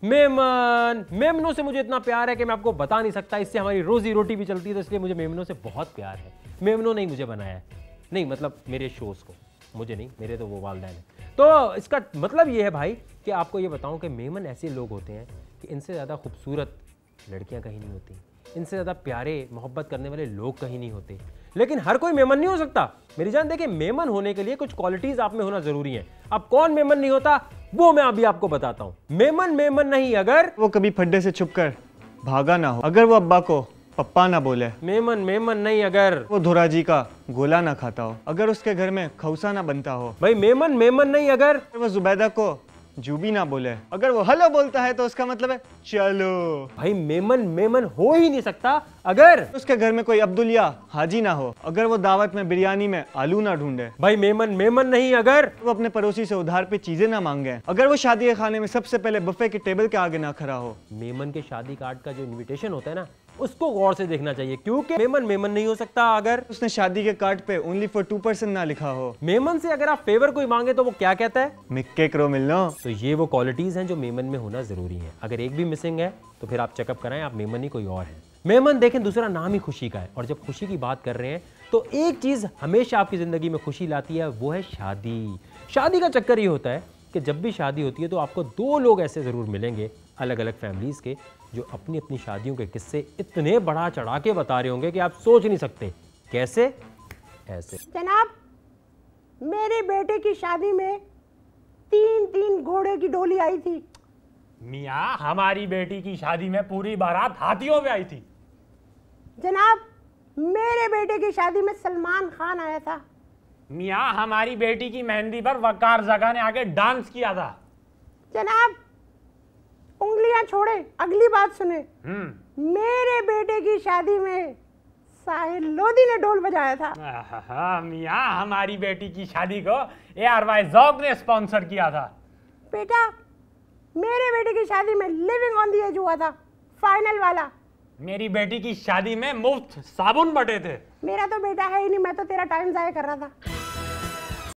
मेमन, मेमनों से मुझे इतना प्यार है कि मैं आपको बता नहीं सकता। इससे हमारी रोजी रोटी भी चलती है, तो इसलिए मुझे मेमनों से बहुत प्यार है। मेमनों ने ही मुझे बनाया है, नहीं मतलब मेरे शोज़ को, मुझे नहीं, मेरे तो वो वालिदैन है। तो इसका मतलब ये है भाई कि आपको ये बताऊं कि मेमन ऐसे लोग होते हैं कि इनसे ज़्यादा खूबसूरत लड़कियां कहीं नहीं होती, इनसे ज़्यादा प्यारे मोहब्बत करने वाले लोग कहीं नहीं होते। लेकिन हर कोई मेमन नहीं हो सकता मेरी जान। देखिए, मेमन होने के लिए कुछ क्वालिटीज आप में होना जरूरी है। अब कौन मेमन नहीं होता वो मैं अभी आपको बताता हूं। मेमन मेमन नहीं अगर वो कभी फड्डे से छुपकर भागा ना हो, अगर वो अब्बा को पप्पा ना बोले। मेमन मेमन नहीं अगर वो धोरा जी का गोला ना खाता हो, अगर उसके घर में खौसा ना बनता हो। भाई मेमन मेमन नहीं अगर वो जुबैदा को जूबी ना बोले, अगर वो हेलो बोलता है तो उसका मतलब है चलो। भाई मेमन मेमन हो ही नहीं सकता अगर उसके घर में कोई अब्दुल या हाजी ना हो, अगर वो दावत में बिरयानी में आलू ना ढूंढे। भाई मेमन मेमन नहीं अगर वो अपने पड़ोसी से उधार पे चीजें ना मांगे, अगर वो शादी के खाने में सबसे पहले बुफे के टेबल के आगे ना खड़ा हो। मेमन के शादी कार्ड का जो इनविटेशन होता है ना, उसको गौर से देखना चाहिए, क्योंकि मेमन मेमन नहीं हो सकता अगर उसने शादी के कार्ड पे ओनली फॉर 2% ना लिखा हो। मेमन से अगर आप फेवर कोई मांगे तो वो क्या कहता है, मिक्के करो मिलनो। तो ये वो क्वालिटीज हैं जो मेमन में होना जरूरी है। अगर एक भी मिसिंग है तो फिर आप चेकअप कराएं, आप मेमन ही कोई और है। मेमन देखें, दूसरा नाम ही खुशी का है, और जब खुशी की बात कर रहे हैं तो एक चीज हमेशा आपकी जिंदगी में खुशी लाती है, वो है शादी। शादी का चक्कर ये होता है कि जब भी शादी होती है तो आपको दो लोग ऐसे जरूर मिलेंगे अलग अलग फैमिलीज के, जो अपनी अपनी शादियों के किस्से इतने बढ़ा चढ़ा के बता रहे होंगे कि आप सोच नहीं सकते। कैसे? ऐसे। जनाब, मेरे बेटे की शादी में 3 घोड़े की डोली आई थी। मियाँ, हमारी बेटी की शादी में पूरी बारात हाथियों पे आई थी। जनाब, मेरे बेटे की शादी में सलमान खान आया था। मियाँ, हमारी बेटी की मेहंदी पर वकार जगा ने आके डांस किया था। जनाब, उंगलियां छोड़े, अगली बात सुने। मेरे बेटे की शादी में साहिल लोधी ने ढोल बजाया था। मियाँ, हमारी बेटी की शादी को ARY ज़ौक़ ने स्पॉन्सर किया था। बेटा, मेरे बेटे की शादी में लिविंग ऑन द एज हुआ था, फाइनल वाला। मेरी बेटी की शादी में मुफ्त साबुन बटे थे। मेरा तो बेटा है ही नहीं, मैं तो तेरा टाइम जाया कर रहा था।